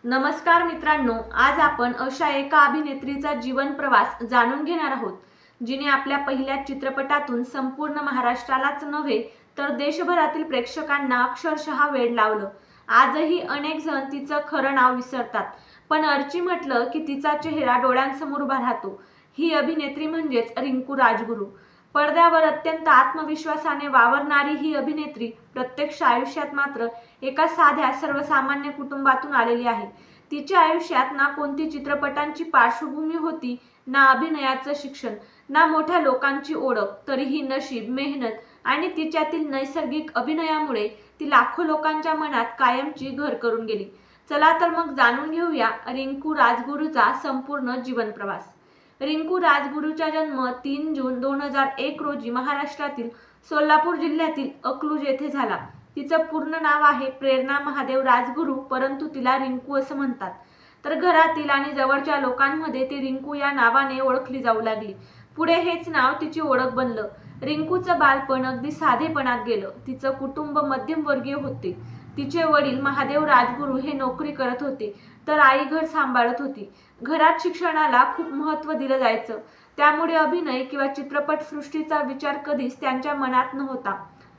नमस्कार मित्रांनो, आज आपण अशा एका अभिनेत्रीचा जीवन प्रवास जाणून घेणार आहोत, जिने आपल्या पहिल्या चित्रपटातून संपूर्ण महाराष्ट्रालाच नव्हे तर देशभरातील प्रेक्षकांना अक्षरशः वेड लावलं. आजही अनेक जण तिचं खरं नाव विसरतात, पण अर्ची म्हटलं की तिचा चेहरा डोळ्यांसमोर उभा राहतो. ही अभिनेत्री म्हणजेच रिंकू राजगुरू. पडद्यावर अत्यंत आत्मविश्वासाने वावरणारी ही अभिनेत्री प्रत्यक्ष आयुष्यात मात्र एका साध्या सर्वसामान्य कुटुंबातून आलेली आहे. तिच्या आयुष्यात ना कोणती चित्रपटांची पार्श्वभूमी होती, ना अभिनयाचं शिक्षण, ना मोठ्या लोकांची ओळख. तरीही नशीब, मेहनत आणि तिच्यातील नैसर्गिक अभिनयामुळे ती लाखो लोकांच्या मनात कायमची घर करून गेली. चला तर मग जाणून घेऊया रिंकू राजगुरूचा संपूर्ण जीवन प्रवास. रिंकू राजगुरूचा जन्म 3 जून 2001 रोजी महाराष्ट्रातील सोलापूर जिल्ह्यातील अकलूज येथे झाला. तिचं पूर्ण नाव आहे प्रेरणा महादेव राजगुरू, परंतु तिला रिंकू असं म्हणतात. तर घरातील आणि जवळच्या लोकांमध्ये ती रिंकू या नावाने ओळखली जाऊ लागली. पुढे हेच नाव तिची ओळख बनलं. रिंकूचं बालपण अगदी साधेपणात गेलं. तिचं कुटुंब मध्यमवर्गीय होते. तिचे वडील महादेव राजगुरू हे नोकरी करत होते, तर आई घर सांभाळत होती. घरात शिक्षणाला खूप महत्त्व दिलं जायचं, त्यामुळे अभिनय किंवा चित्रपट सृष्टीचा विचार कधीच त्यांच्या मनात नव्हता.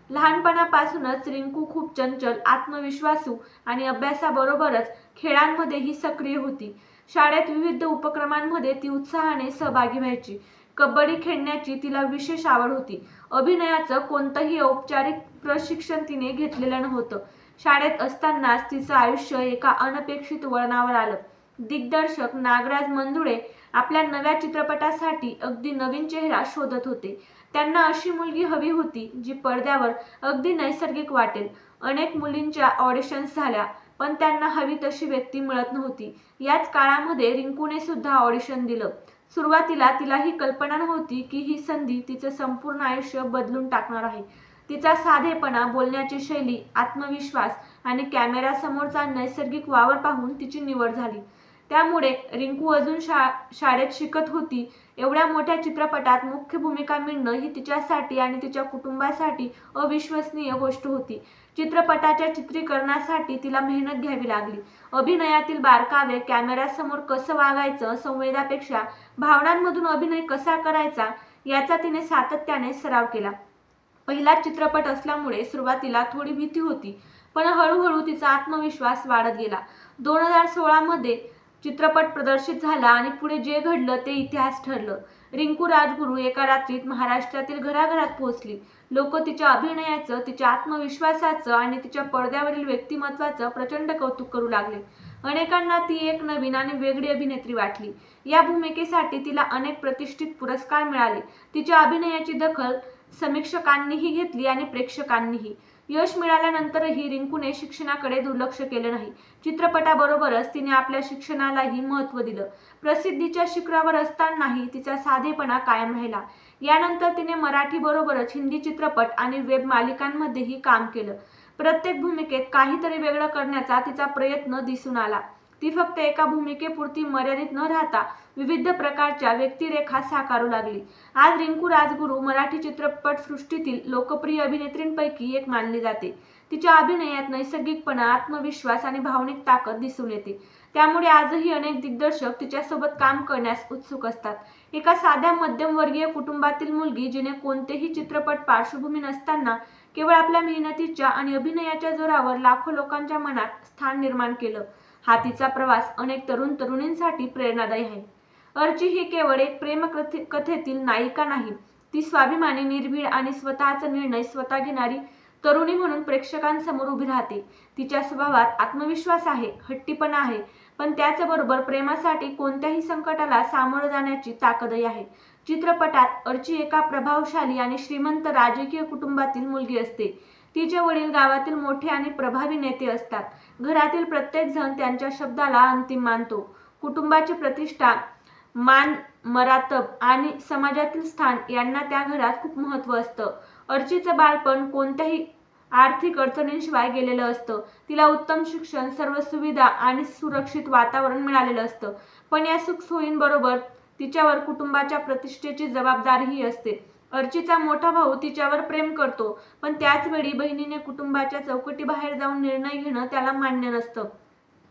लहानपणापासूनच रिंकू खूप चंचल, आत्मविश्वासू आणि अभ्यासाबरोबरच खेळांमध्येही सक्रिय होती. शाळेत विविध उपक्रमांमध्ये ती उत्साहाने सहभागी व्हायची. कबड्डी खेळण्याची तिला विशेष आवड होती. अभिनयाचं कोणतंही औपचारिक प्रशिक्षण तिने घेतलेलं नव्हतं. शाळेत असतानाच तिचं आयुष्य एका अनपेक्षित वळणावर आलं. दिग्दर्शक नागराज मंजुळे आपल्या नव्या चित्रपटासाठी अगदी नवीन चेहरा शोधत होते. त्यांना अशी मुलगी हवी होती जी पडद्यावर अगदी नैसर्गिक वाटेल. अनेक मुलींच्या ऑडिशन्स झाल्या, पण त्यांना हवी तशी व्यक्ती मिळत नव्हती. याच काळामध्ये रिंकूने सुद्धा ऑडिशन दिलं. सुरुवातीला तिला ही कल्पना नव्हती की ही संधी तिचं संपूर्ण आयुष्य बदलून टाकणार आहे. तिचा साधेपणा, बोलण्याची शैली, आत्मविश्वास आणि कॅमेऱ्यासमोरचा नैसर्गिक वावर पाहून तिची निवड झाली. त्यामुळे रिंकू अजून शाळेत शिकत होती. एवढ्या मोठ्या चित्रपटात मुख्य भूमिका मिळणं ही तिच्यासाठी आणि तिच्या कुटुंबासाठी अविश्वसनीय गोष्ट होती. चित्रपटाच्या चित्रीकरणासाठी तिला मेहनत घ्यावी लागली. अभिनयातील बारकावे, कॅमेऱ्यासमोर कसं वागायचं, संवेदापेक्षा भावनांमधून अभिनय कसा करायचा याचा तिने सातत्याने सराव केला. पहिला चित्रपट असल्यामुळे सुरुवातीला थोडी भीती होती, पण हळूहळू तिचा आत्मविश्वास वाढत गेला. 2016 मध्ये चित्रपट प्रदर्शित झाला आणि पुढे जे घडलं ते इतिहास ठरलं. रिंकू राजगुरू एका रात्रीत महाराष्ट्रातील घराघरात पोहोचली. लोक तिच्या अभिनयाचं, तिच्या आत्मविश्वासाचं आणि तिच्या पडद्यावरील व्यक्तिमत्वाचं प्रचंड कौतुक करू लागले. अनेकांना ती एक नवीन आणि वेगळी अभिनेत्री वाटली. या भूमिकेसाठी तिला अनेक प्रतिष्ठित पुरस्कार मिळाले. तिच्या अभिनयाची दखल समीक्षकांनीही घेतली आणि प्रेक्षकांनीही. यश मिळाल्यानंतरही रिंकूने शिक्षणाकडे दुर्लक्ष केलं नाही. चित्रपटाबरोबरच तिने आपल्या शिक्षणालाही महत्त्व दिलं. प्रसिद्धीच्या शिखरावर असतानाही तिचा साधेपणा कायम राहिला. यानंतर तिने मराठीबरोबरच हिंदी चित्रपट आणि वेब मालिकांमध्येही काम केलं. प्रत्येक भूमिकेत काहीतरी वेगळं करण्याचा तिचा प्रयत्न दिसून आला. ती फक्त एका भूमिकेपुरती मर्यादित न राहता विविध प्रकारच्या व्यक्तिरेखा साकारू लागली. आज रिंकू राजगुरू मराठी चित्रपटसृष्टीतील लोकप्रिय अभिनेत्रींपैकी एक मानली जाते. तिच्या अभिनयात नैसर्गिकपणा, आत्मविश्वास आणि भावनिक ताकद दिसून येते. त्यामुळे आजही अनेक दिग्दर्शक तिच्यासोबत काम करण्यास उत्सुक असतात. एका साध्या मध्यमवर्गीय कुटुंबातील मुलगी जिने कोणतेही चित्रपट पार्श्वभूमी नसताना केवळ आपल्या मेहनतीच्या आणि अभिनयाच्या जोरावर लाखो लोकांच्या मनात स्थान निर्माण केलं. हा तिचा प्रवास अनेक तरुण तरुणींसाठी प्रेरणादायी आहे. अर्ची ही केवळ एक प्रेमकथेतील नायिका नाही. ती स्वाभिमानी, निर्भीड आणि स्वतःचा निर्णय स्वतः घेणारी तरुणी म्हणून प्रेक्षकांसमोर उभी राहते. तिच्या स्वभावात आत्मविश्वास आहे, हट्टीपणा आहे, पण त्याचबरोबर प्रेमासाठी कोणत्याही संकटाला सामोरं जाण्याची ताकदही आहे. चित्रपटात अर्ची एका प्रभावशाली आणि श्रीमंत राजकीय कुटुंबातील मुलगी असते. तिचे वडील गावातील मोठे आणि प्रभावी नेते असतात. घरातील प्रत्येक जण त्यांच्या शब्दाला अंतिम मानतो. कुटुंबाची प्रतिष्ठा, मान मरातब आणि समाजातील स्थान यांना त्या घरात खूप महत्त्व असतं. अर्चीचं बालपण कोणत्याही आर्थिक अडचणींशिवाय गेलेलं असतं. तिला उत्तम शिक्षण, सर्व सुविधा आणि सुरक्षित वातावरण मिळालेलं असतं. पण या सुखसोयींबरोबर तिच्यावर कुटुंबाच्या प्रतिष्ठेची जबाबदारीही असते. अर्चीचा मोठा भाऊ तिच्यावर प्रेम करतो, पण त्याच वेळी बहिणीने कुटुंबाच्या चौकटीबाहेर जाऊन निर्णय घेणं त्याला मान्य नसतं.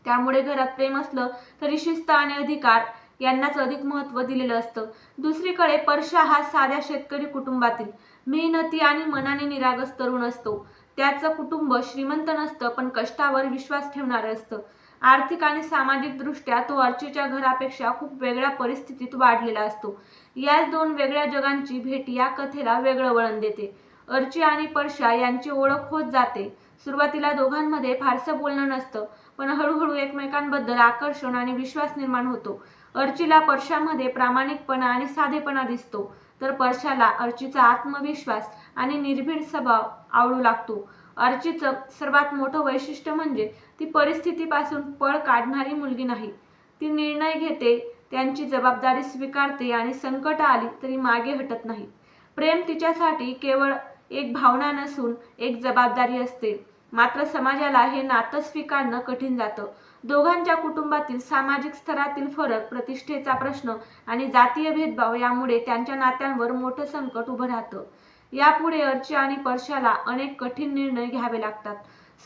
त्यामुळे घरात प्रेम असलं तरी शिस्त आणि अधिकार यांनाच अधिक महत्त्व दिलेलं असतं. दुसरीकडे परशा हा साध्या शेतकरी कुटुंबातील मेहनती आणि मनाने निरागस तरुण असतो. त्याचं कुटुंब श्रीमंत नसतं, पण कष्टावर विश्वास ठेवणारं असतं. आर्थिक आणि सामाजिक दृष्ट्या तो अर्चीच्या घरापेक्षा खूप वेगळ्या परिस्थितीत वाढलेला असतो. याच दोन वेगळ्या जगांची भेट या कथेला वेगळं वळण देते. अर्ची आणि परशा यांची ओळख होत जाते. सुरुवातीला दोघांमध्ये फारसं बोलणं नसतं, पण हळूहळू एकमेकांबद्दल आकर्षण आणि विश्वास निर्माण होतो. अर्चीला परशामध्ये प्रामाणिकपणा आणि साधेपणा दिसतो, तर परशाला अर्चीचा आत्मविश्वास आणि निर्भीड स्वभाव आवडू लागतो. अर्चीचं सर्वात मोठं वैशिष्ट्य म्हणजे ती परिस्थितीपासून पळ काढणारी मुलगी नाही. ती निर्णय घेते, त्यांची जबाबदारी स्वीकारते आणि संकट आली तरी मागे हटत नाही. प्रेम तिच्यासाठी केवळ एक भावना नसून एक जबाबदारी असते. मात्र समाजाला हे नातं स्वीकारणं कठीण जातं. दोघांच्या कुटुंबातील सामाजिक स्तरातील फरक, प्रतिष्ठेचा प्रश्न आणि जातीय भेदभाव यामुळे त्यांच्या नात्यांवर मोठं संकट उभं राहतं. यापुढे अर्ची आणि परशाला अनेक कठीण निर्णय घ्यावे लागतात.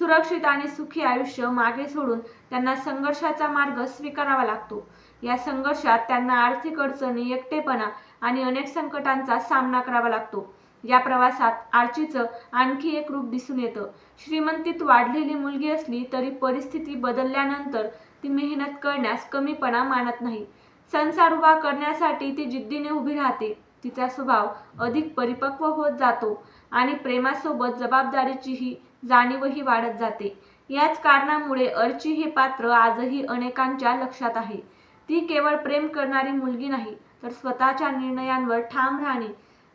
सुरक्षित आणि सुखी आयुष्य मागे सोडून त्यांना संघर्षाचा मार्ग स्वीकारावा लागतो. या संघर्षात त्यांना आर्थिक अडचणी, एकटेपणा आणि अनेक संकटांचा सामना करावा लागतो. या प्रवासात आर्चीचं आणखी एक रूप दिसून येतं. श्रीमंतीत वाढलेली मुलगी असली तरी परिस्थिती बदलल्यानंतर ती मेहनत करण्यास कमीपणा मानत नाही. संसार उभा करण्यासाठी ती जिद्दीने उभी राहते. तिचा स्वभाव अधिक परिपक्व होत जातो आणि प्रेमासोबत जबाबदारीचीही जाणीवही वाढत जाते. याच कारणामुळे अर्ची हे पात्र आजही अनेकांच्या लक्षात आहे. ती केवळ प्रेम करणारी मुलगी नाही, तर स्वतःच्या निर्णयांवर ठाम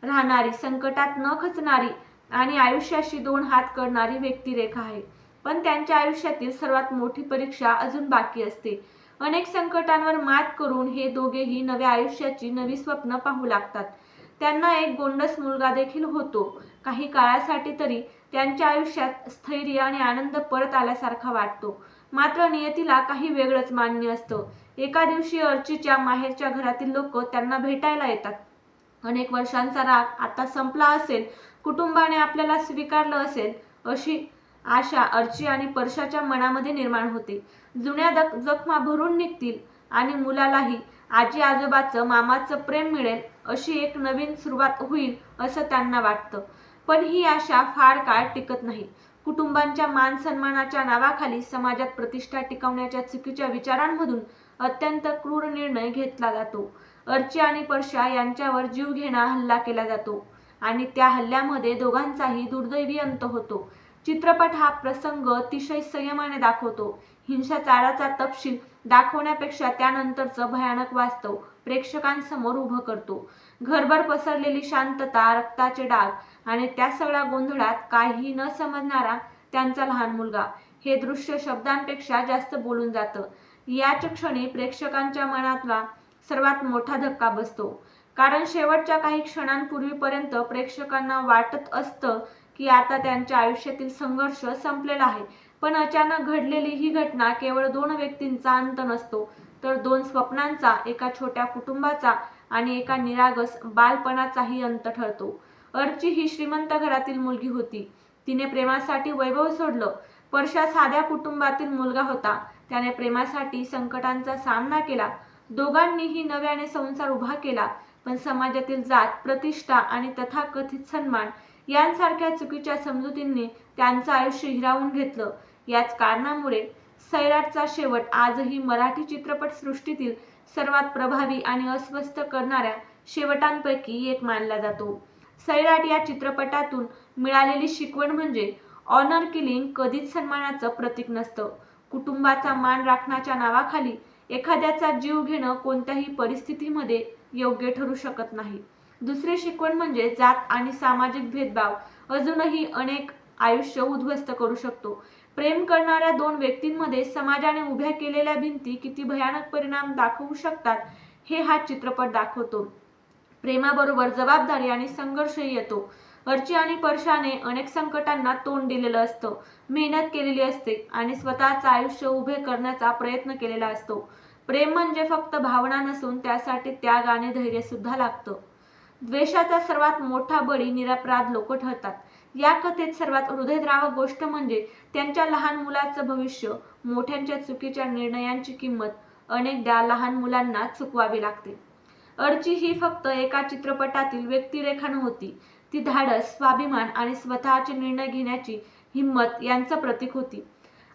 राहणारी, संकटात न खचणारी आणि आयुष्याशी दोन हात करणारी व्यक्तिरेखा आहे. पण त्यांच्या आयुष्यातील सर्वात मोठी परीक्षा अजून बाकी असते. अनेक संकटांवर मात करून हे दोघेही नव्या आयुष्याची नवी स्वप्न पाहू लागतात. त्यांना एक गोंडस मुलगा देखील होतो. काही काळासाठी तरी त्यांच्या आयुष्यात स्थैर्य आणि आनंद परत आल्यासारखा वाटतो. मात्र नियतीला काही वेगळंच मान्य असतं. एका दिवशी अर्चीच्या माहेरच्या घरातील लोक त्यांना भेटायला येतात. अनेक वर्षांचा राग आता संपला असेल, कुटुंबाने आपल्याला स्वीकारलं असेल अशी आशा अर्ची आणि परशाच्या मनामध्ये निर्माण होते. जुन्या जखमा भरून निघतील आणि मुलालाही आजी आजोबाचं, मामाचं प्रेम मिळेल, अशी एक नवीन सुरुवात होईल असं त्यांना वाटतं. पण ही आशा फार काळ टिकत नाही. कुटुंबांच्या मान सन्मानाच्या नावाखाली समाजात प्रतिष्ठा टिकवण्याच्या चुकीच्या विचारांमधून अत्यंत क्रूर निर्णय घेतला जातो. अर्ची आणि परशा यांच्यावर जीवघेणा हल्ला केला जातो आणि त्या हल्ल्यामध्ये दोघांचाही दुर्दैवी अंत होतो. चित्रपट हा प्रसंग अतिशय संयमाने दाखवतो. हिंसाचाराचा तपशील दाखवण्यापेक्षा त्यानंतरचं भयानक वास्तव प्रेक्षकांसमोर उभं करतो. घरभर पसरलेली शांतता, रक्ताचे डाग आणि त्या सगळ्या गोंधळात काहीही न समजणारा त्यांचा लहान मुलगा, हे दृश्य शब्दांपेक्षा जास्त बोलून जातं. याच क्षणी प्रेक्षकांच्या मनातला सर्वात मोठा धक्का बसतो. कारण शेवटच्या काही क्षणांपूर्वीपर्यंत प्रेक्षकांना वाटत असतं की आता त्यांच्या आयुष्यातील संघर्ष संपलेला आहे. पण अचानक घडलेली ही घटना केवळ दोन व्यक्तींचा अंत नसतो, तर दोन स्वप्नांचा, एका छोट्या कुटुंबाचा आणि एका निरागस बालपणाचाही अंत ठरतो. अर्ची ही श्रीमंत घरातील मुलगी होती. तिने प्रेमासाठी वैभव सोडलं. परशा साध्या कुटुंबातील मुलगा होता. त्याने प्रेमासाठी संकटांचा सामना केला. दोघांनीही नव्याने संसार उभा केला, पण समाजातील जात, प्रतिष्ठा आणि तथाकथित सन्मान यांसारख्या चुकीच्या समजुतींनी त्यांचं आयुष्य हिरावून घेतलं. याच कारणामुळे सैराटचा शेवट आजही मराठी चित्रपटसृष्टीतील सर्वात प्रभावी आणि अस्वस्थ करणाऱ्या शेवटांपैकी एक मानला जातो. सैराट या चित्रपटातून मिळालेली शिकवण म्हणजे ऑनर किलिंग कधीच सन्मानाचं प्रतीक नसतं. कुटुंबाचा मान राखण्याच्या नावाखाली एखाद्याचा जीव घेणं कोणत्याही परिस्थितीमध्ये योग्य ठरू शकत नाही. दुसरी शिकवण म्हणजे जात आणि सामाजिक भेदभाव अजूनही अनेक आयुष्य उद्ध्वस्त करू शकतो. प्रेम करणाऱ्या दोन व्यक्तींमध्ये समाजाने उभ्या केलेल्या भिंती किती भयानक परिणाम दाखवू शकतात हे हा चित्रपट दाखवतो. प्रेमाबरोबर जबाबदारी आणि संघर्षही येतो. अर्ची आणि परशाने अनेक संकटांना तोंड दिलेलं असतं, मेहनत केलेली असते आणि स्वतःचं आयुष्य उभे करण्याचा प्रयत्न केलेला असतो. प्रेम म्हणजे फक्त भावना नसून त्यासाठी त्याग आणि धैर्य सुद्धा लागतं. द्वेषाचा सर्वात मोठा बळी निरपराध लोक ठरतात. या कथेत सर्वात हृदयद्रावक गोष्ट म्हणजे त्यांच्या लहान मुलाचं भविष्य. मोठ्यांच्या चुकीच्या निर्णयांची किंमत अनेकदा लहान मुलांना चुकवावी लागते. अर्ची ही फक्त एका चित्रपटातील व्यक्तिरेखा नव्हती. ती धाडस, स्वाभिमान आणि स्वतःचे निर्णय घेण्याची हिंमत यांचं प्रतीक होती.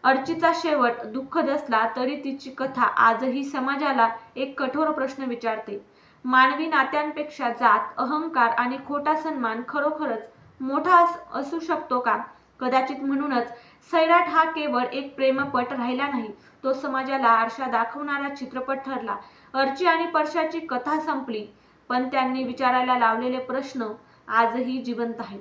अर्चीचा शेवट दुःखद असला तरी तिची कथा आजही समाजाला एक कठोर प्रश्न विचारते. मानवी नात्यांपेक्षा जात, अहंकार आणि खोटा सन्मान खरोखरच मोठा असू शकतो का? कदाचित म्हणूनच सैराट हा केवळ एक प्रेमपट राहिला नाही, तो समाजाला आरसा दाखवणारा चित्रपट ठरला. अर्ची आणि परशाची कथा संपली, पण त्यांनी विचारायला लावलेले प्रश्न आजही जिवंत आहेत.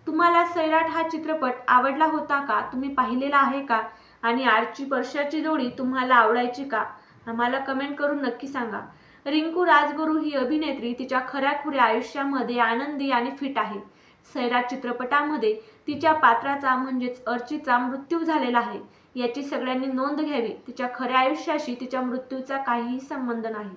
तुम्हाला सैराट हा चित्रपट आवडला होता का? तुम्ही पाहिलेला आहे का? आणि आर्ची परशाची जोडी तुम्हाला आवडायची का? आम्हाला कमेंट करून नक्की सांगा. रिंकू राजगुरू ही अभिनेत्री तिच्या खऱ्याखुऱ्या आयुष्यामध्ये आनंदी आणि फिट आहे. सैराट चित्रपटामध्ये तिच्या पात्राचा म्हणजेच अर्चीचा मृत्यू झालेला आहे. याची सगळ्यांनी नोंद घ्यावी. तिच्या खऱ्या आयुष्याशी तिच्या मृत्यूचा काहीही संबंध नाही.